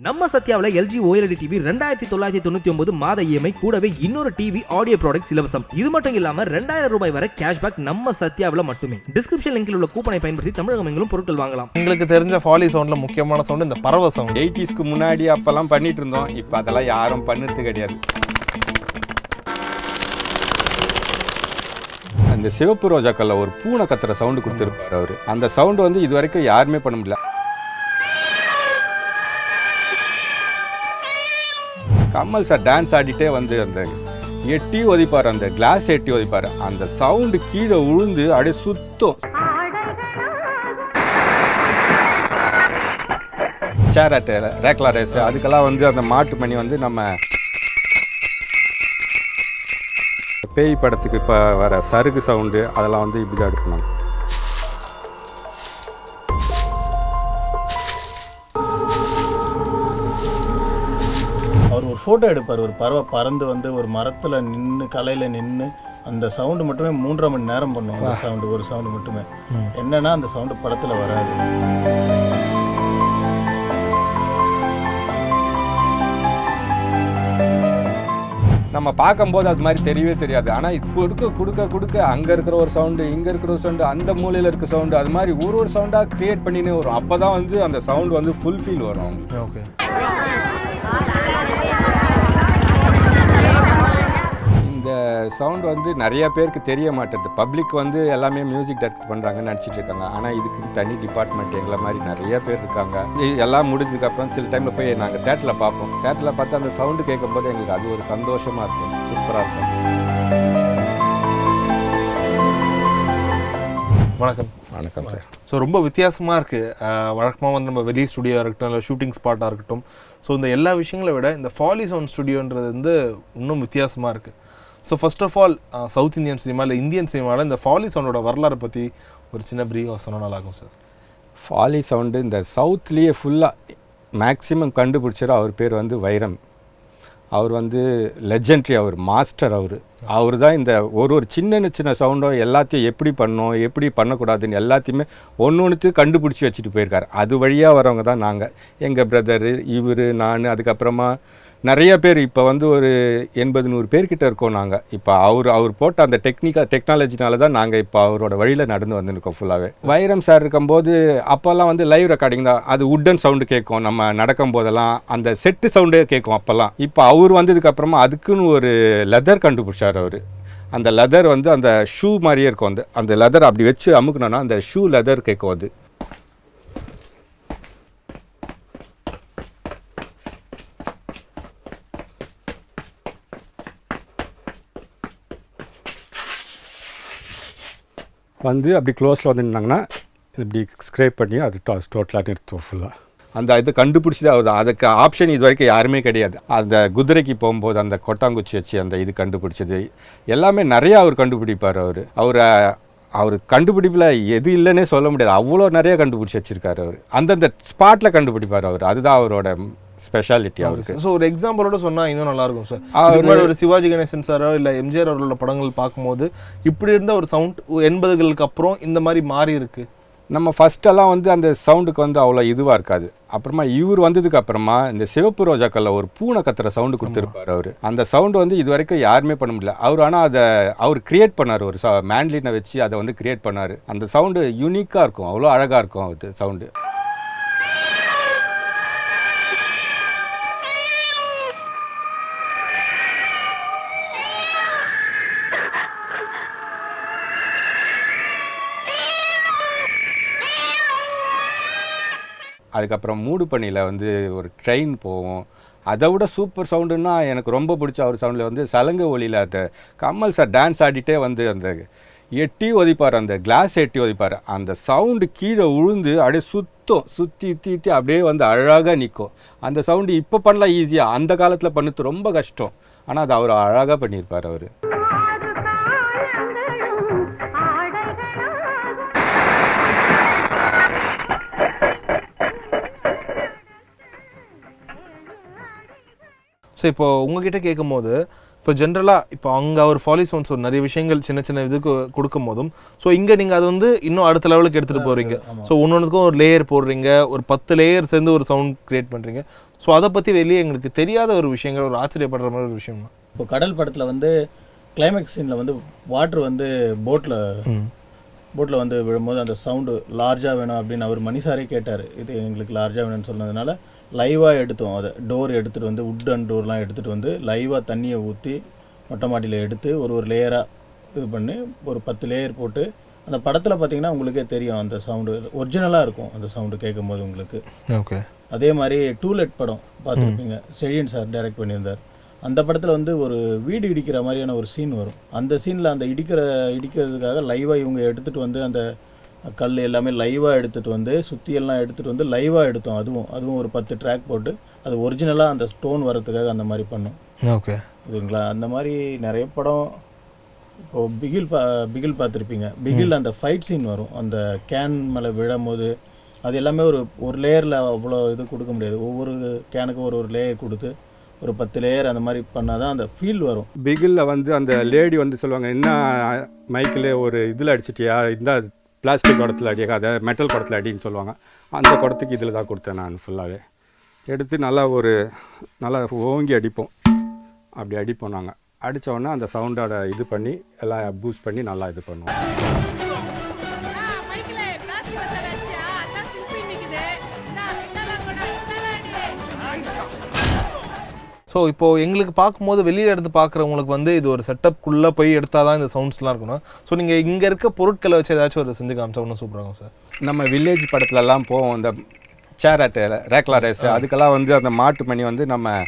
நம்ம சத்யாவில் LG OLED TV 2999 மாத EMI கூடவே இன்னொரு டிவி ஆடியோ ப்ராடக்ட்ஸ் இலவசம். இது மட்டும் இல்லாம 2000 ரூபாய் வரை கேஷ்பேக் நம்ம சத்யாவில் மட்டுமே. டிஸ்கிரிப்ஷன் லிங்கில் உள்ள கூப்பனை பயன்படுத்தி தமிழகம் எங்கிலும் பொருட்கள் வாங்கலாம். உங்களுக்கு தெரிஞ்ச ஃபாலி சவுண்ட்ல முக்கியமான சவுண்ட் இந்த பறவை சவுண்ட். 80ஸ்க்கு முன்னாடி அப்பெல்லாம் பண்ணிட்டு இருந்தோம். இப்போ அதெல்லாம் யாரும் பண்ணுறது கிடையாது. அந்த சிவப்பு ரோஜாக்கல்ல ஒரு பூனை கத்துற சவுண்டு கொடுத்துருப்பாரு அவரு. அந்த சவுண்டு வந்து இது வரைக்கும் யாருமே பண்ண முடியல. கமல் சார் டான்ஸ் ஆடிட்டே வந்து அந்த எட்டி ஒதிப்பார், அந்த கிளாஸ் எட்டி ஒதிப்பார். அந்த சவுண்டு கீழே உழுந்து அப்படியே சுத்தம். சேராட்டு ரேக்லா ரேஸ் அதுக்கெல்லாம் வந்து அந்த மாட்டு மணி வந்து நம்ம பேய் படத்துக்கு இப்போ வர சருகு சவுண்டு அதெல்லாம் வந்து இப்படி தான் எடுக்கணும். அவர் ஒரு ஃபோட்டோ எடுப்பார். ஒரு பறவை பறந்து வந்து ஒரு மரத்தில் நின்று கலையில் நின்று அந்த சவுண்டு மட்டுமே 3.5 மணி நேரம் பண்ணுவோம். அந்த சவுண்டு ஒரு சவுண்டு மட்டுமே என்னன்னா அந்த சவுண்டு படத்தில் வராது. நம்ம பார்க்கும்போது அது மாதிரி தெரியவே தெரியாது. ஆனால் இப்போ கொடுக்க அங்கே இருக்கிற ஒரு சவுண்டு, இங்கே இருக்கிற ஒரு சவுண்டு, அந்த மூலையில் இருக்க சவுண்டு, அது மாதிரி ஒரு சவுண்டாக க்ரியேட் பண்ணினே வரும். அப்போ தான் வந்து அந்த சவுண்டு வந்து ஃபுல் ஃபீல் வரும். ஓகே, இந்த சவுண்டு வந்து நிறைய பேருக்கு தெரிய மாட்டேது. பப்ளிக் வந்து எல்லாமே மியூசிக் டைரக்ட் பண்ணுறாங்கன்னு நினச்சிட்டு இருக்காங்க. ஆனால் இதுக்கு தனி டிபார்ட்மெண்ட் எங்களை மாதிரி நிறைய பேர் இருக்காங்க. எல்லாம் முடிஞ்சதுக்கப்புறம் சில டைமில் போய் நாங்கள் தேட்டரில் பார்ப்போம். தேட்டரில் பார்த்து அந்த சவுண்டு கேட்கும்போது எங்களுக்கு அது ஒரு சந்தோஷமாக இருக்கும், சூப்பராக இருக்கும். வணக்கம். வணக்கம் சார். ஸோ ரொம்ப வித்தியாசமாக இருக்குது. வழக்கமாக வந்து நம்ம வெளி ஸ்டுடியோவாக இருக்கட்டும், இல்லை ஷூட்டிங் ஸ்பாட்டாக இருக்கட்டும், ஸோ இந்த எல்லா விஷயங்களை விட இந்த ஃபாலி சவுண்ட் ஸ்டுடியோன்றது வந்து இன்னும் வித்தியாசமாக இருக்குது. So first of all south Indian cinema இல்லை இந்தியன் சினிமாவில் இந்த ஃபாலி சவுண்டோட வரலாறை பற்றி ஒரு சின்ன ப்ரீஃபாக சொன்னால் நல்லாயிருக்கும் சார். ஃபாலி சவுண்டு இந்த சவுத்லேயே ஃபுல்லாக மேக்ஸிமம் கண்டுபிடிச்சார். அவர் பேர் வந்து வைரம். அவர் வந்து லெஜெண்ட்ரி, அவர் மாஸ்டர். அவர் தான் இந்த ஒரு சின்ன சவுண்டோ எல்லாத்தையும் எப்படி பண்ணணும் எப்படி பண்ணக்கூடாதுன்னு எல்லாத்தையுமே ஒன்றுத்துக்கு கண்டுபிடிச்சி வச்சுட்டு போயிருக்காரு. அது வழியாக வரவங்க தான் நாங்கள், எங்கள் பிரதரு, இவர், நான், அதுக்கப்புறமா நிறைய பேர். இப்போ வந்து ஒரு 80-100 பேர்கிட்ட இருக்கோம் நாங்கள். இப்போ அவர் போட்ட அந்த டெக்னாலஜினால தான் நாங்கள் இப்போ அவரோட வழியில் நடந்து வந்துருக்கோம் ஃபுல்லாகவே. வைரம் சார் இருக்கும்போது அப்போல்லாம் வந்து லைவ் ரெக்கார்டிங் தான். அது உட்டன் சவுண்டு கேட்கும், நம்ம நடக்கும் போதெல்லாம் அந்த செட்டு சவுண்டே கேட்கும் அப்போல்லாம். இப்போ அவர் வந்ததுக்கப்புறமா அதுக்குன்னு ஒரு லெதர் கண்டுபிடிச்சார் அவர். அந்த லெதர் வந்து அந்த ஷூ மாதிரியே இருக்கும். அந்த லெதர் அப்படி வச்சு அமுக்குனோன்னா அந்த ஷூ லெதர் கேட்கும். அது வந்து அப்படி க்ளோஸில் வந்துருந்தாங்கன்னா இப்படி ஸ்க்ரேப் பண்ணி அது டோட்டலாக நிறுத்துவோம் ஃபுல்லாக. அந்த இது கண்டுபிடிச்சது அவர் தான். அதுக்கு ஆப்ஷன் இது வரைக்கும் யாருமே கிடையாது. அந்த குதிரைக்கு போகும்போது அந்த கொட்டாங்குச்சி வச்சு அந்த இது கண்டுபிடிச்சது எல்லாமே நிறையா அவர் கண்டுபிடிப்பார். அவர் கண்டுபிடிப்பில் எது இல்லைன்னே சொல்ல முடியாது, அவ்வளோ நிறைய கண்டுபிடிச்சி வச்சுருக்காரு அவர். அந்தந்த ஸ்பாட்டில் கண்டுபிடிப்பார் அவர். அதுதான் அவரோட ஸ்பெஷாலிட்டி அவருக்கு. ஸோ ஒரு எக்ஸாம்பிளோட சொன்னால் இன்னும் நல்லாயிருக்கும் சார். அதுக்கு முன்னாடி ஒரு சிவாஜி கணேசன் சாரோ இல்லை எம்ஜிஆர் அவர்களோட படங்கள் பார்க்கும்போது இப்படி இருந்த ஒரு சவுண்ட் 80களுக்கு அப்புறம் இந்த மாதிரி மாறி இருக்கு. நம்ம ஃபஸ்ட்டெல்லாம் வந்து அந்த சவுண்டுக்கு வந்து அவ்வளோ இதுவாக இருக்காது. அப்புறமா இவர் வந்ததுக்கு அப்புறமா இந்த சிவப்பு ரோஜாக்கல்ல ஒரு பூனை கத்துற சவுண்டு கொடுத்துருப்பார் அவர். அந்த சவுண்டு வந்து இது வரைக்கும் யாருமே பண்ண முடியல. ஆனால் அதை அவர் கிரியேட் பண்ணார். ஒரு மேண்ட்லினை வச்சு அதை வந்து கிரியேட் பண்ணார். அந்த சவுண்டு யூனிக்காக இருக்கும், அவ்வளோ அழகாக இருக்கும் அது சவுண்டு. அதுக்கப்புறம் மூடுபனியில் வந்து ஒரு ட்ரெயின் போவோம். அதை விட சூப்பர் சவுண்டுன்னா எனக்கு ரொம்ப பிடிச்ச அவர் சவுண்டில் வந்து சலங்கை ஒலியில் அந்த கமல் சார் டான்ஸ் ஆடிட்டே வந்து அந்த எட்டி ஒதிப்பார், அந்த கிளாஸ் எட்டி ஒதிப்பார். அந்த சவுண்டு கீழே உழுந்து அப்படியே சுற்றி அப்படியே வந்து அழகாக நிற்கும். அந்த சவுண்டு இப்போ பண்ணலாம் ஈஸியாக, அந்த காலத்தில் பண்ணது ரொம்ப கஷ்டம். ஆனால் அது அவர் அழகாக பண்ணியிருப்பார் அவர். ஸோ இப்போ உங்ககிட்ட கேட்கும் போது இப்போ ஜென்ரலாக இப்போ அங்கே ஒரு ஃபாலி சவுண்ட்ஸ் ஒரு நிறைய விஷயங்கள் சின்ன சின்ன இதுக்கு கொடுக்கும் போதும் ஸோ இங்கே நீங்கள் அது வந்து இன்னும் அடுத்த லெவலுக்கு எடுத்துகிட்டு போகிறீங்க. ஸோ ஒன்றுக்கும் ஒரு லேயர் போடுறீங்க, ஒரு 10 லேயர் சேர்ந்து ஒரு சவுண்ட் க்ரியேட் பண்ணுறீங்க. ஸோ அதை பற்றி வெளியே எங்களுக்கு தெரியாத ஒரு விஷயங்கள், ஒரு ஆச்சரியப்படுற மாதிரி ஒரு விஷயம் தான். இப்போ கடல் படத்தில் வந்து கிளைமேக்ஸ் சீனில் வந்து வாட்ரு வந்து போட்டில் வந்து விழும்போது அந்த சவுண்டு லார்ஜாக வேணும் அப்படின்னு அவர் மணிசாரே கேட்டார். இது எங்களுக்கு லார்ஜாக வேணும்னு சொன்னதுனால லைவாக எடுத்தோம். அதை டோர் எடுத்துகிட்டு வந்து வுட் அண்ட் டோர்லாம் எடுத்துகிட்டு வந்து லைவாக தண்ணியை ஊற்றி மொட்டை மாடியில் எடுத்து ஒரு லேயராக இது பண்ணி ஒரு 10 லேயர் போட்டு அந்த படத்தில் பார்த்தீங்கன்னா உங்களுக்கே தெரியும் அந்த சவுண்டு ஒரிஜினலாக இருக்கும். அந்த சவுண்டு கேட்கும்போது உங்களுக்கு ஓகே. அதே மாதிரி டூலெட் படம் பார்த்துருப்பீங்க, செழியன் சார் டைரக்ட் பண்ணியிருந்தார். அந்த படத்தில் வந்து ஒரு வீடு இடிக்கிற மாதிரியான ஒரு சீன் வரும். அந்த சீனில் அந்த இடிக்கிறதுக்காக லைவாக இவங்க எடுத்துகிட்டு வந்து அந்த கல் எல்லாமே லைவாக எடுத்துகிட்டு வந்து சுற்றியெல்லாம் எடுத்துகிட்டு வந்து லைவாக எடுத்தோம். அதுவும் ஒரு 10 ட்ராக் போட்டு அது ஒரிஜினலாக அந்த ஸ்டோன் வரதுக்காக அந்த மாதிரி பண்ணோம். ஓகே இதுங்களா அந்த மாதிரி நிறைய படம். இப்போது பிகில் பார்த்துருப்பீங்க. பிகில் அந்த ஃபைட் சீன் வரும், அந்த கேன் மேலே விழும்போது அது எல்லாமே ஒரு லேயரில் அவ்வளோ இது கொடுக்க முடியாது. ஒவ்வொரு கேனுக்கும் ஒரு லேயர் கொடுத்து ஒரு 10 லேயர் அந்த மாதிரி பண்ணால் தான் அந்த ஃபீல் வரும். பிகிலில் வந்து அந்த லேடி வந்து சொல்லுவாங்க, என்ன மைக்கில் ஒரு இதில் அடிச்சிட்டியா, இந்த பிளாஸ்டிக் குடத்தில் அடிக்க, அதை மெட்டல் குடத்தில் அடின்னு சொல்லுவாங்க. அந்த குடத்துக்கு இதில் தான் கொடுத்தேன் நான். ஃபுல்லாகவே எடுத்து நல்லா ஓங்கி அடிப்போம். அப்படி அடிப்போம் நாங்கள். அடித்தோடனே அந்த சவுண்டோட இது பண்ணி எல்லாம் பூஸ்ட் பண்ணி நல்லா இது பண்ணுவோம். ஸோ இப்போது எங்களுக்கு பார்க்கும்போது வெளியில் எடுத்து பார்க்குறவங்களுக்கு வந்து இது ஒரு செட்டப்குள்ளே போய் எடுத்தால் தான் இந்த சவுண்ட்ஸ்லாம் இருக்கணும். ஸோ நீங்கள் இங்கே இருக்க பொருட்களை வச்சு ஏதாச்சும் ஒரு செஞ்சு காமிச்சா ஒன்றும் சூப்பராகும் சார். நம்ம வில்லேஜ் படத்துலலாம் போவோம், இந்த சேர் ஆட்டு ரேக்லா ரேஸ், அதுக்கெல்லாம் வந்து அந்த மாட்டு மணி வந்து நம்ம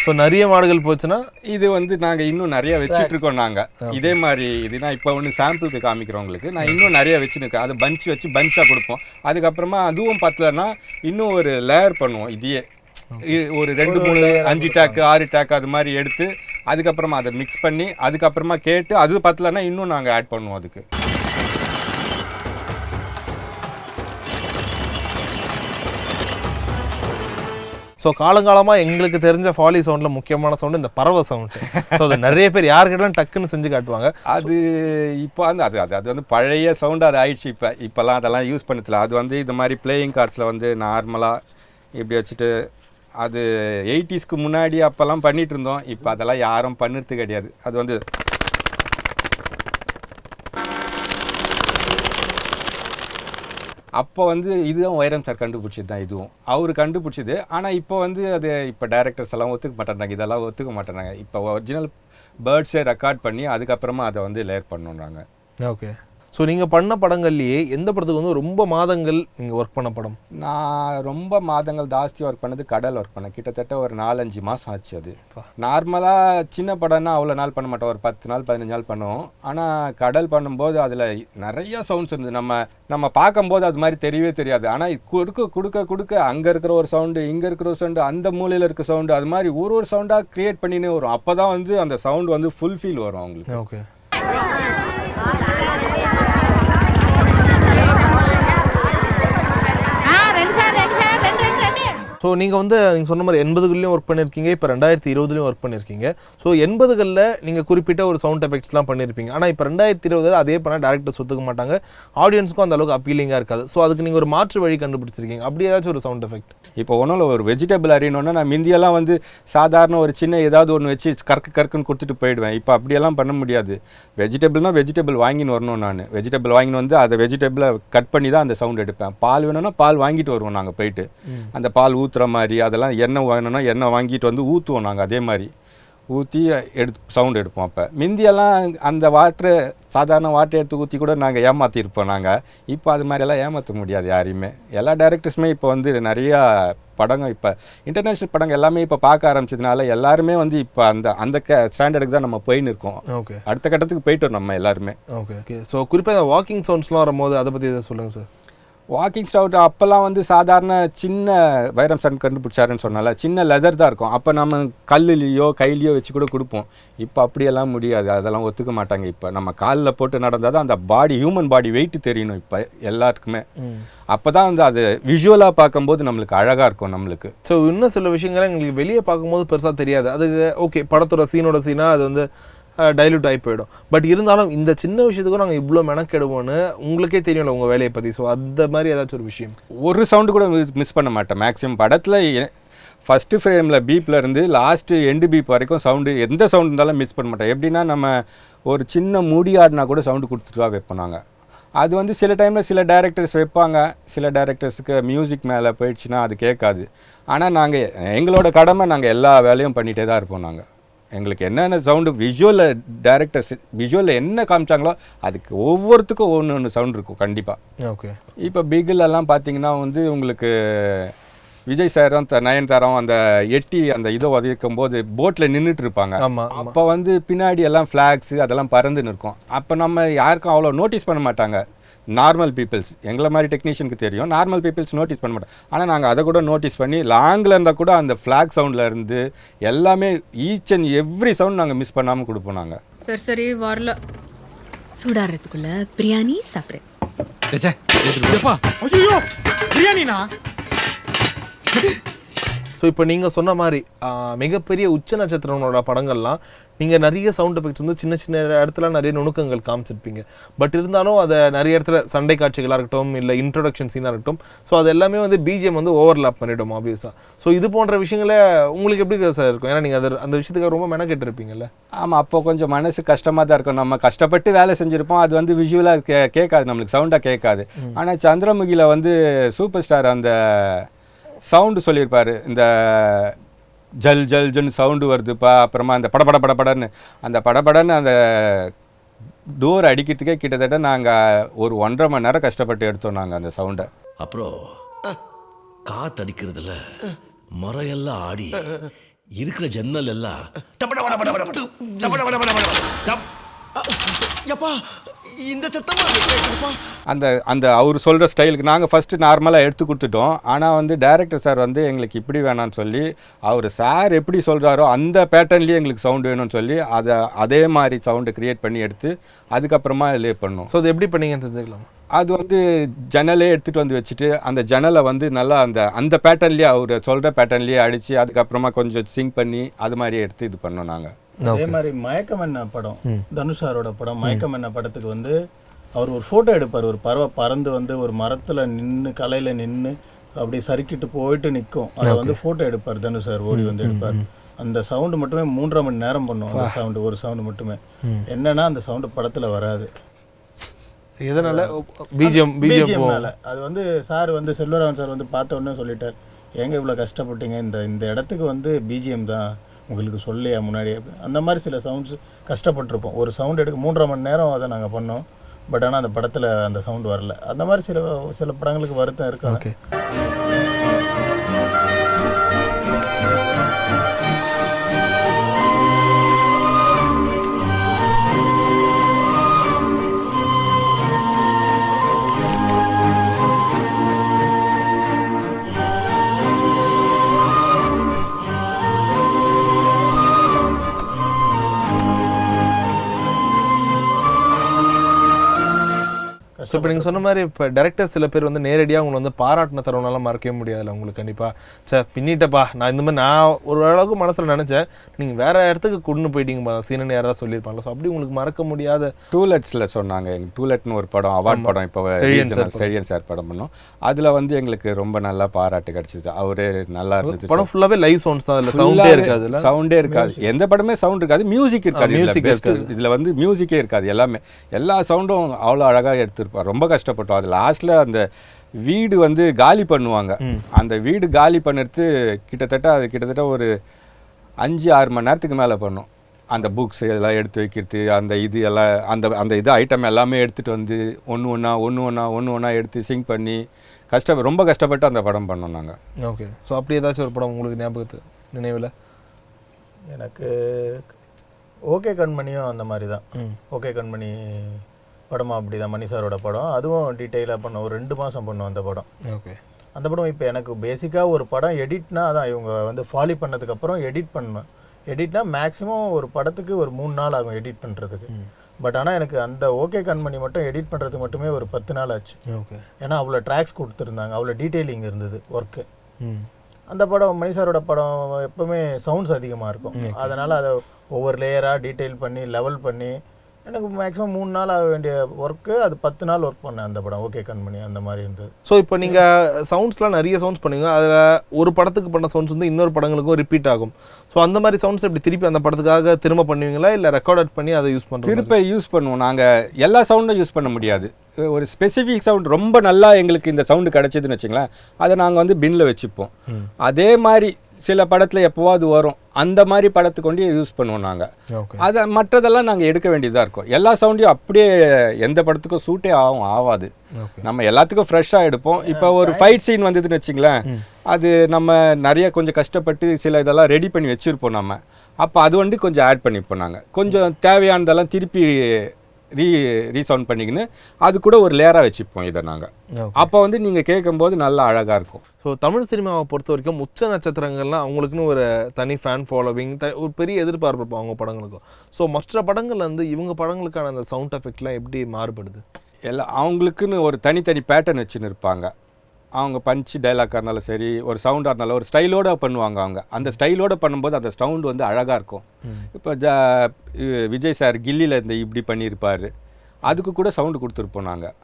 ஸோ நிறைய மாடுகள் போச்சுன்னா இது வந்து நாங்கள் இன்னும் நிறைய வச்சுட்டு இருக்கோம். நாங்கள் இதே மாதிரி இதுனா இப்போ ஒன்று சாம்பிளுக்கு காமிக்கிறவங்களுக்கு நான் இன்னும் நிறைய வச்சுருக்கேன். அதை வச்சு பஞ்சாக கொடுப்போம். அதுக்கப்புறமா அதுவும் பத்தலைன்னா இன்னும் ஒரு லேயர் பண்ணுவோம். இதையே ஒரு 2, 3, 5 டேக்கு 6 டேக்கு அது மாதிரி எடுத்து அதுக்கப்புறமா அதை மிக்ஸ் பண்ணி அதுக்கப்புறமா கேட்டு அது பத்தலைன்னா இன்னும் நாங்கள் ஆட் பண்ணுவோம் அதுக்கு. ஸோ காலங்காலமாக எங்களுக்கு தெரிஞ்ச ஃபாலி சவுண்டில் முக்கியமான சவுண்டு இந்த பறவை சவுண்டு. ஸோ அது நிறைய பேர் யாருக்கிட்டாலும் டக்குன்னு செஞ்சு காட்டுவாங்க. அது இப்போ வந்து அது வந்து பழைய சவுண்டு அது ஆயிடுச்சு. இப்போல்லாம் அதெல்லாம் யூஸ் பண்ணதில்ல. அது வந்து இந்த மாதிரி பிளேயிங் கார்ட்ஸில் வந்து நார்மலாக இப்படி வச்சுட்டு அது 80ஸ்க்கு முன்னாடி அப்போல்லாம் பண்ணிகிட்டு இருந்தோம். இப்போ அதெல்லாம் யாரும் பண்ணுறது கிடையாது. அது வந்து அப்போ வந்து இதுதான் வைரம் சார் கண்டுபிடிச்சது தான். இதுவும் அவர் கண்டுபிடிச்சது. ஆனால் இப்போ வந்து அது இப்போ டைரக்டர்ஸ் எல்லாம் ஒத்துக்க மாட்டேறாங்க, இதெல்லாம் ஒத்துக்க மாட்டேறாங்க. இப்போ ஒரிஜினல் பேர்ட்ஸை ரெக்கார்ட் பண்ணி அதுக்கப்புறமா அதை வந்து லேயர் பண்ணுறாங்க. ஓகே. ஸோ நீங்கள் பண்ண படங்கள்லேயே எந்த படத்துக்கு வந்து ரொம்ப மாதங்கள் நீங்கள் ஒர்க் பண்ண படம்? நான் ரொம்ப மாதங்கள் ஜாஸ்தியாக ஒர்க் பண்ணது கடல் ஒர்க் பண்ணேன். கிட்டத்தட்ட ஒரு 4-5 மாதம் ஆச்சு. அது நார்மலாக சின்ன படம்னா அவ்வளோ நாள் பண்ண மாட்டோம், ஒரு 10 நாள் 15 நாள் பண்ணுவோம். ஆனால் கடல் பண்ணும்போது அதில் நிறைய சவுண்ட்ஸ் இருந்தது. நம்ம பார்க்கும்போது அது மாதிரி தெரியவே தெரியாது. ஆனால் கொடுக்க அங்கே இருக்கிற ஒரு சவுண்டு, இங்கே இருக்கிற ஒரு சவுண்டு, அந்த மூலையில் இருக்க சவுண்டு, அது மாதிரி ஒரு சவுண்டாக க்ரியேட் பண்ணினே வரும். அப்போ தான் வந்து அந்த சவுண்டு வந்து ஃபுல் ஃபீல் வரும் அவங்களுக்கு. ஓகே. ஸோ நீங்கள் சொன்ன மாதிரி 80களிலையும் ஒர்க் பண்ணியிருக்கீங்க, இப்போ 2020லையும் ஒர்க் பண்ணியிருக்கீங்க. ஸோ 80களில் நீங்கள் குறிப்பிட்ட ஒரு சவுண்ட் எஃபெக்ட்ஸ்லாம் பண்ணியிருப்பீங்க. ஆனால் இப்போ 2020 அதே பண்ணால் டேரக்டர்ஸ் ஒத்துக்க மாட்டாங்க, ஆடியன்ஸுக்கும் அந்த அளவுக்கு அப்பீலிங்காக இருக்காது. ஸோ அதுக்கு நீங்கள் ஒரு மாற்று வழி கண்டுபிடிச்சிருக்கீங்க. அப்படி ஏதாச்சும் ஒரு சவுண்ட் எஃபெக்ட்? இப்போ ஒன்றும் இல்லை, ஒரு வெஜிடபிள் அறியணுன்னா நான் மிந்தியெல்லாம் வந்து சாதாரண ஒரு சின்ன ஏதாவது ஒன்று வச்சு கற்குன்னு கொடுத்துட்டு போயிடுவேன். இப்போ அப்படியெல்லாம் பண்ண முடியாது. வெஜிடபிள்னால் வெஜிடபிள் வாங்கின்னு வரணும். நான் வெஜிடபிள் வாங்கின்னு வந்து அதை வெஜிடபிளை கட் பண்ணி தான் அந்த சவுண்ட் எடுப்பேன். பால் வேணும்னா பால் வாங்கிட்டு வருவோம் நாங்கள் போயிட்டு. அந்த பால் ஊற்றுற மாதிரி அதெல்லாம் எண்ணெய் வேணும்னா எண்ணெய் வாங்கிட்டு வந்து ஊற்றுவோம் நாங்கள். அதே மாதிரி ஊற்றி சவுண்ட் எடுப்போம். அப்போ மிந்தியெல்லாம் அந்த சாதாரண வாட்டர் எடுத்து ஊற்றி கூட நாங்கள் ஏமாற்றிருப்போம் நாங்கள். இப்போ அது மாதிரியெல்லாம் ஏமாற்ற முடியாது யாரையுமே. எல்லா டைரக்டர்ஸுமே இப்போ வந்து நிறையா படங்கள், இப்போ இன்டர்நேஷ்னல் படங்கள் எல்லாமே இப்போ பார்க்க ஆரம்பிச்சதுனால எல்லாருமே வந்து இப்போ அந்த ஸ்டாண்டர்டுக்கு தான் நம்ம போயின்னு இருக்கோம். ஓகே. அடுத்த கட்டத்துக்கு போயிட்டோம் நம்ம எல்லாருமே. ஓகே. ஸோ குறிப்பாக இந்த வாக்கிங் சவுண்ட்ஸ்லாம் வரும்போது அதை பற்றி எதாவது சொல்லுங்கள் சார். வாக்கிங் சவுண்ட் அப்போல்லாம் வந்து சாதாரண சின்ன வைரம் சன் கண்டுபிடிச்சாருன்னு சொன்னால சின்ன லெதர் தான் இருக்கும். அப்போ நம்ம கல்லுலேயோ கையிலையோ வச்சு கூட கொடுப்போம். இப்போ அப்படியெல்லாம் முடியாது, அதெல்லாம் ஒத்துக்க மாட்டாங்க. இப்போ நம்ம காலில் போட்டு நடந்தால் தான் அந்த பாடி ஹியூமன் பாடி வெயிட் தெரியணும் இப்போ எல்லாருக்குமே. அப்போ தான் வந்து அது விஷுவலாக பார்க்கும்போது நம்மளுக்கு அழகாக இருக்கும் நம்மளுக்கு. ஸோ இன்னும் சில விஷயங்களை எங்களுக்கு வெளியே பார்க்கும்போது பெருசாக தெரியாது. அதுக்கு ஓகே படத்தோட சீனா அது வந்து டைல்யூட் ஆகி போயிடும். பட் இருந்தாலும் இந்த சின்ன விஷயத்துக்கும் நாங்கள் இவ்வளோ மெனக்கெடுவோன்னு உங்களுக்கே தெரியும்ல உங்கள் வேலையை பற்றி. ஸோ அந்த மாதிரி ஏதாச்சும் ஒரு விஷயம் ஒரு சவுண்டு கூட மிஸ் பண்ண மாட்டேன். மேக்ஸிமம் படத்தில் ஃபஸ்ட்டு ஃப்ரேமில் பீப்பில் இருந்து லாஸ்ட்டு எண்டு பீப் வரைக்கும் சவுண்டு எந்த சவுண்டு இருந்தாலும் மிஸ் பண்ண மாட்டேன். எப்படின்னா நம்ம ஒரு சின்ன முடி ஆடினா கூட சவுண்டு கொடுத்துட்டு தான் வைப்போம் நாங்கள். அது வந்து சில டைமில் சில டைரக்டர்ஸ் வைப்பாங்க, சில டைரக்டர்ஸுக்கு மியூசிக் மேலே போயிடுச்சுன்னா அது கேட்காது. ஆனால் நாங்கள் எங்களோட கடமை நாங்கள் எல்லா வேலையும் பண்ணிகிட்டே தான் இருப்போம். நாங்கள் எங்களுக்கு என்னென்ன சவுண்டு விஷுவலில் டைரக்டர்ஸ் விஷுவலில் என்ன காமிச்சாங்களோ அதுக்கு ஒவ்வொருத்துக்கும் ஒன்று சவுண்ட் இருக்கும் கண்டிப்பாக. ஓகே இப்போ பிகிலெல்லாம் பார்த்தீங்கன்னா வந்து உங்களுக்கு விஜய் சாரும் நயன்தாராவும் அந்த எட்டி அந்த இதை உதவிக்கும் போது போட்டில் நின்றுட்டு இருப்பாங்க. அப்போ வந்து பின்னாடி எல்லாம் ஃப்ளாக்ஸு அதெல்லாம் பறந்துன்னு இருக்கும். அப்போ நம்ம யாருக்கும் அவ்வளோ நோட்டீஸ் பண்ண மாட்டாங்க. நார்மல் பீப்புள்ஸ் எங்களை மாதிரி டெக்னீஷியனுக்கு தெரியும், நார்மல் பீப்புள்ஸ் நோட்டீஸ் பண்ண மாட்டோம். ஆனால் நாங்கள் அதை கூட நோட்டீஸ் பண்ணி லாங்கில் இருந்தால் கூட அந்த ஃப்ளாக் சவுண்டில் இருந்து எல்லாமே ஈச் அண்ட் எவ்ரி சவுண்ட் நாங்கள் மிஸ் பண்ணாமல் கொடுப்போம். நாங்கள் சரி வரல சூடாடுறதுக்குள்ள பிரியாணி சாப்பிடு. ஸோ இப்போ நீங்கள் சொன்ன மாதிரி மிகப்பெரிய உச்ச நட்சத்திரங்களோட படங்கள்லாம் நீங்கள் நிறைய சவுண்ட் எஃபெக்ட்ஸ் வந்து சின்ன சின்ன இடத்துல நிறைய நுணுக்கங்கள் காமிச்சிருப்பீங்க. பட் இருந்தாலும் அதை நிறைய இடத்துல சண்டை காட்சிகளாக இருக்கட்டும் இல்லை இன்ட்ரோடக்ஷன் சீனாக இருக்கட்டும், ஸோ அது எல்லாமே வந்து பிஜிஎம் வந்து ஓவர்லாப் பண்ணிவிடும் ஆப்வியஸாக. ஸோ இது போன்ற விஷயங்களே உங்களுக்கு எப்படி சார் இருக்கும்? ஏன்னா நீங்கள் அந்த விஷயத்துக்காக ரொம்ப மெனக்கெட்டு இருப்பீங்கல்ல. ஆமாம், அப்போ கொஞ்சம் மனசு கஷ்டமாக தான் இருக்கும். நம்ம கஷ்டப்பட்டு வேலை செஞ்சுருப்போம், அது வந்து விஷுவலாக கேட்காது, நம்மளுக்கு சவுண்டாக கேட்காது. ஆனால் சந்திரமுகியில் வந்து சூப்பர் ஸ்டார் அந்த சவுண்டு சொல்லியிருப்பார், இந்த ஜல் ஜல் ஜல்னு சவுண்டு வருதுப்பா, அப்புறமா அந்த படன்னு அந்த படன்னு அந்த டோர் அடிக்கிறதுக்கே கிட்டத்தட்ட நாங்கள் ஒரு 1.5 மணி நேரம் கஷ்டப்பட்டு எடுத்தோம் நாங்கள் அந்த சவுண்டை. அப்புறம் காத்தடிக்கிறதுல மரம் எல்லாம் ஆடி இருக்கிற ஜன்னல் எல்லாம் இந்த சத்தமா அந்த அந்த அவர் சொல்கிற ஸ்டைலுக்கு நாங்கள் ஃபஸ்ட்டு நார்மலாக எடுத்து கொடுத்துட்டோம். ஆனால் வந்து டைரக்டர் சார் வந்து எங்களுக்கு இப்படி வேணான்னு சொல்லி அவர் சார் எப்படி சொல்கிறாரோ அந்த பேட்டர்ன்லேயே எங்களுக்கு சவுண்டு வேணும்னு சொல்லி அதே மாதிரி சவுண்டை க்ரியேட் பண்ணி எடுத்து அதுக்கப்புறமா லே பண்ணோம். ஸோ அது எப்படி பண்ணீங்கன்னு தெரிஞ்சுக்கலாம். அது வந்து ஜன்னலே எடுத்துகிட்டு வந்து வச்சுட்டு அந்த ஜன்னலை வந்து நல்லா அந்த பேட்டர்ன்லேயே அவர் சொல்கிற பேட்டர்ன்லேயே அடித்து அதுக்கப்புறமா கொஞ்சம் சிங்க் பண்ணி அது மாதிரியே எடுத்து இது பண்ணோம் நாங்கள். அதே மாதிரி மயக்கம் என்ன படம், தனுஷாரோட படம் மயக்கம் என்ன படத்துக்கு வந்து அவர் ஒரு ஃபோட்டோ எடுப்பார். ஒரு பறவை பறந்து வந்து ஒரு மரத்தில் நின்று கலையில் நின்று அப்படி சறுக்கிட்டு போயிட்டு நிற்கும். அதை வந்து ஃபோட்டோ எடுப்பார் தனுஷார், ஓடி வந்து எடுப்பார். அந்த சவுண்டு மட்டுமே 3.5 மணி நேரம் பண்ணும். அந்த சவுண்டு ஒரு சவுண்டு மட்டுமே என்னன்னா அந்த சவுண்டு படத்தில் வராது. எதனால? பிஜிஎம். அது வந்து சார் வந்து செல்வராமன் சார் வந்து பார்த்த உடனே சொல்லிட்டார், ஏங்க இவ்வளோ கஷ்டப்பட்டீங்க, இந்த இடத்துக்கு வந்து பிஜிஎம் தான் உங்களுக்கு சொல்லியா முன்னாடியே. அந்த மாதிரி சில சவுண்ட்ஸ் கஷ்டப்பட்டிருப்போம். ஒரு சவுண்ட் எடுக்க 3.5 மணி நேரம் அதை நாங்கள் பண்ணோம். பட் ஆனால் அந்த படத்தில் அந்த சவுண்ட் வரல. அந்த மாதிரி சில படங்களுக்கு வருத்தம் இருக்கு. ஸோ இப்போ நீங்கள் சொன்ன மாதிரி இப்போ டேரக்டர் சில பேர் வந்து நேரடியாக உங்களை வந்து பாராட்டின தருவனால மறக்கவே முடியாதுல்ல உங்களுக்கு கண்டிப்பாக. பின்னிட்டப்பா நான் இந்த மாதிரி நான் ஒரு அளவுக்கு மனசில் நினச்சேன், நீங்கள் வேறு இடத்துக்கு கொண்டு போயிட்டீங்கப்பா சீனன்னு யாராவது சொல்லியிருப்பாங்களா? ஸோ அப்படி உங்களுக்கு மறக்க முடியாத டூலெட்ஸில் சொன்னாங்க. எங்களுக்கு டூலெட்னு ஒரு படம் அவார்ட் படம் இப்போ செழியன் சார் படம் பண்ணோம். அதில் வந்து எங்களுக்கு ரொம்ப நல்லா பாராட்டு கிடச்சிது. அவரே நல்லா இருந்துச்சு. படம் ஃபுல்லாகவே லைவ் சவுண்ட்ஸ் தான், அதில் சவுண்டே இருக்காது. சவுண்டே இருக்காது, எந்த படமே சவுண்ட் இருக்காது, மியூசிக் இருக்காது. இதில் வந்து மியூசிக்கே இருக்காது, எல்லா சவுண்டும் அவ்வளோ அழகாக எடுத்துருப்போம். ரொம்ப கஷ்டப்பட்டோம். அது லாஸ்ட்ல அந்த வீடு வந்து காலி பண்ணுவாங்க. அந்த வீடு காலி பண்ணுறது கிட்டத்தட்ட ஒரு 5-6 மணி நேரத்துக்கு மேலே பண்ணோம். அந்த புக்ஸ் எல்லாம் எடுத்து வைக்கிறது, அந்த இது எல்லாம் அந்த இது ஐட்டம் எல்லாமே எடுத்துகிட்டு வந்து ஒன்று ஒன்றா எடுத்து சிங்க் பண்ணி ரொம்ப கஷ்டப்பட்டு அந்த படம் பண்ணோம் நாங்கள். ஓகே. ஸோ அப்படி ஏதாச்சும் ஒரு படம் உங்களுக்கு ஞாபகத்து நினைவில்? எனக்கு ஓகே கண்மணியும் அந்த மாதிரி தான். ஓகே கண்மணி படமும் அப்படி தான், மணி சாரோட படம். அதுவும் டீட்டெயிலாக பண்ணோம், ஒரு 2 மாதம் பண்ணோம் அந்த படம். ஓகே. அந்த படம் இப்போ எனக்கு பேசிக்காக ஒரு படம் எடிட்னா அதான் இவங்க வந்து ஃபாலி பண்ணதுக்கப்புறம் எடிட் பண்ணுவேன். எடிட்னா மேக்ஸிமம் ஒரு படத்துக்கு ஒரு 3 நாள் ஆகும் எடிட் பண்ணுறதுக்கு. பட் ஆனால் எனக்கு அந்த ஓகே கண்மணி மட்டும் எடிட் பண்ணுறதுக்கு மட்டுமே ஒரு 10 நாள் ஆச்சு. ஓகே. ஏன்னா அவ்வளோ ட்ராக்ஸ் கொடுத்துருந்தாங்க, அவ்வளோ டீட்டெயிலிங் இருந்தது ஒர்க்கு. அந்த படம் மணி சாரோட படம் எப்பவுமே சவுண்ட்ஸ் அதிகமாக இருக்கும், அதனால் அதை ஒவ்வொரு லேயராக டீட்டெயில் பண்ணி லெவல் பண்ணி எனக்கு மேக்ஸிமம் 3 நாள் ஆக வேண்டிய ஒர்க்கு அது 10 நாள் ஒர்க் பண்ணேன் அந்த படம் ஓகே கண்மணி. அந்த மாதிரி இருந்தது. ஸோ இப்போ நீங்கள் சவுண்ட்ஸ்லாம் நிறைய சவுண்ட்ஸ் பண்ணுவீங்க, அதில் ஒரு படத்துக்கு பண்ண சவுண்ட்ஸ் வந்து இன்னொரு படங்களுக்கும் ரிப்பீட் ஆகும். ஸோ அந்த மாதிரி சவுண்ட்ஸ் எப்படி திருப்பி அந்த படத்துக்காக திரும்ப பண்ணுவீங்களா இல்லை ரெக்கார்ட் பண்ணி அதை யூஸ் பண்ணுறோம்? திருப்ப யூஸ் பண்ணுவோம். நாங்கள் எல்லா சவுண்டும் யூஸ் பண்ண முடியாது. ஒரு ஸ்பெசிஃபிக் சவுண்ட் ரொம்ப நல்லா எங்களுக்கு இந்த சவுண்டு கிடச்சிதுன்னு வச்சுங்களேன், அதை நாங்கள் வந்து பின்னில் வச்சுப்போம். அதே மாதிரி சில படத்தில் எப்போவாது வரும், அந்த மாதிரி படத்துக்கு கொண்டு யூஸ் பண்ணுவோம் நாங்கள். அதை மற்றதெல்லாம் நாங்கள் எடுக்க வேண்டியதாக இருக்கும். எல்லா சவுண்டையும் அப்படியே எந்த படத்துக்கும் சூட்டே ஆகாது. நம்ம எல்லாத்துக்கும் ஃப்ரெஷ்ஷாக எடுப்போம். இப்போ ஒரு ஃபைட் சீன் வந்ததுன்னு வச்சுங்களேன், அது நம்ம நிறைய கொஞ்சம் கஷ்டப்பட்டு சில இதெல்லாம் ரெடி பண்ணி வச்சுருப்போம் நம்ம. அப்போ அது வந்து கொஞ்சம் ஆட் பண்ணிப்போம் நாங்கள். கொஞ்சம் தேவையானதெல்லாம் திருப்பி ரீசவுண்ட் பண்ணிக்கின்னு அது கூட ஒரு லேயராக வச்சுப்போம் இதை நாங்கள். அப்போ வந்து நீங்கள் கேட்கும்போது நல்லா அழகாக இருக்கும். ஸோ தமிழ் சினிமாவை பொறுத்த வரைக்கும் உச்ச நட்சத்திரங்கள்லாம் அவங்களுக்குன்னு ஒரு தனி ஃபேன் ஃபாலோவிங், ஒரு பெரிய எதிர்பார்ப்பு இருப்போம் அவங்க படங்களுக்கும். ஸோ மற்ற படங்கள்ல வந்து இவங்க படங்களுக்கான அந்த சவுண்ட் எஃபெக்ட்லாம் எப்படி மாறுபடுது? எல்லாம் அவங்களுக்குன்னு ஒரு தனித்தனி பேட்டர்ன் வச்சுன்னு இருப்பாங்க. அவங்க பஞ்சு டைலாக்காக இருந்தாலும் சரி, ஒரு சவுண்டாக இருந்தாலும் ஒரு ஸ்டைலோடு பண்ணுவாங்க. அவங்க அந்த ஸ்டைலோடு பண்ணும்போது அந்த சவுண்டு வந்து அழகாக இருக்கும். இப்போ விஜய் சார் கில்லியில் இந்த இப்படி பண்ணியிருப்பார், அதுக்கு கூட சவுண்டு கொடுத்துருப்போம் நாங்கள்.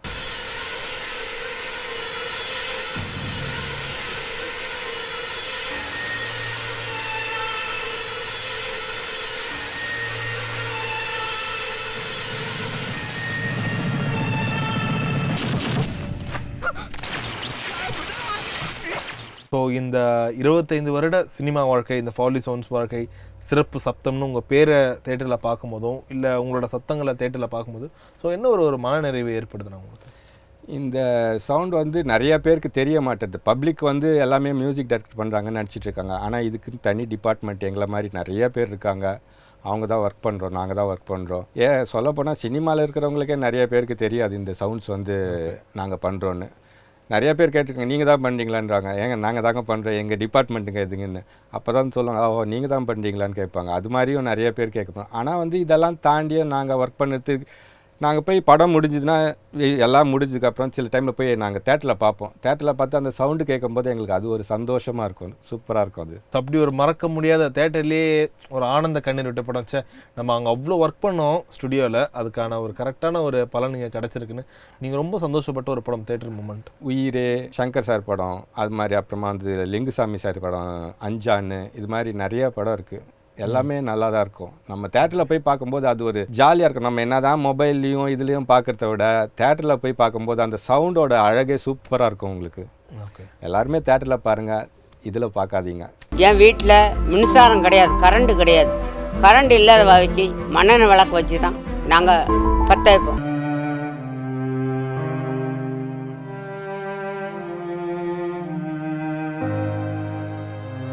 ஸோ இந்த 25 வருட சினிமா வாழ்க்கை, இந்த ஃபாலி சவுண்ட்ஸ் வாழ்க்கை, சிறப்பு சப்தம்னு உங்கள் பேரை தேட்டரில் பார்க்கும்போதும் இல்லை உங்களோட சத்தங்களை தேட்டரில் பார்க்கும்போது ஸோ என்ன ஒரு மனநிறைவு ஏற்படுதுண்ணா உங்களுக்கு? இந்த சவுண்ட் வந்து நிறைய பேருக்கு தெரிய மாட்டேது. பப்ளிக் வந்து எல்லாமே மியூசிக் டைரக்டர் பண்ணுறாங்கன்னு நினச்சிட்டு இருக்காங்க. ஆனால் இதுக்குன்னு தனி டிபார்ட்மெண்ட் எங்களை மாதிரி நிறைய பேர் இருக்காங்க. அவங்க தான் ஒர்க் பண்ணுறோம், நாங்கள் தான் ஒர்க் பண்ணுறோம். சொல்லப்போனால் சினிமாவில் இருக்கிறவங்களுக்கே நிறைய பேருக்கு தெரியாது இந்த சவுண்ட்ஸ் வந்து நாங்கள் பண்ணுறோன்னு. நிறைய பேர் கேட்டிருக்காங்க, நீங்கள் தான் பண்ணுறீங்களான்றாங்க. ஏங்க நாங்கள் தாங்க பண்ணுறோம், எங்கள் டிபார்ட்மெண்ட்டுங்க எதுங்கன்னு. அப்போ தான் சொல்லுவாங்க, ஓ நீங்கள் தான் பண்ணுறீங்களான்னு கேட்பாங்க. அது மாதிரியும் நிறைய பேர் கேட்குறோம். ஆனால் வந்து இதெல்லாம் தாண்டியும் நாங்கள் ஒர்க் பண்ணுறதுக்கு நாங்கள் போய் படம் முடிஞ்சதுன்னா எல்லாம் முடிஞ்சதுக்கப்புறம் சில டைமில் போய் நாங்கள் தேட்டரில் பார்ப்போம். தேட்டரில் பார்த்து அந்த சவுண்டு கேட்கும்போது எங்களுக்கு அது ஒரு சந்தோஷமாக இருக்கும், சூப்பராக இருக்கும். அது அப்படி ஒரு மறக்க முடியாத தேட்டர்லேயே ஒரு ஆனந்த கண்ணீர் விட்ட படம். நம்ம அங்கே அவ்வளோ ஒர்க் பண்ணோம் ஸ்டுடியோவில், அதுக்கான ஒரு கரெக்டான ஒரு பலன் நீங்கள் கிடச்சிருக்குன்னு நீங்கள் ரொம்ப சந்தோஷப்பட்ட ஒரு படம் தேட்டர் மூமெண்ட்? உயிரே, சங்கர் சார் படம், அது மாதிரி அப்புறமா வந்து லிங்குசாமி சார் படம், அஞ்சான்னு, இது மாதிரி நிறையா படம் இருக்குது. எல்லாமே நல்லா தான் இருக்கும். நம்ம தேட்டரில் போய் பார்க்கும்போது அது ஒரு ஜாலியாக இருக்கும். நம்ம என்ன தான் மொபைல்லையும் இதுலேயும் பார்க்குறத விட தேட்டரில் போய் பார்க்கும்போது அந்த சவுண்டோட அழகே சூப்பராக இருக்கும் உங்களுக்கு. எல்லாருமே தேட்டரில் பாருங்கள், இதில் பார்க்காதீங்க. என் வீட்டில் மின்சாரம் கிடையாது, கரண்ட் கிடையாது. கரண்ட் இல்லாத வகைக்கு மண்ணெண்ணெய் விளக்கு வச்சு தான் நாங்கள் பற்ற வைப்போம்.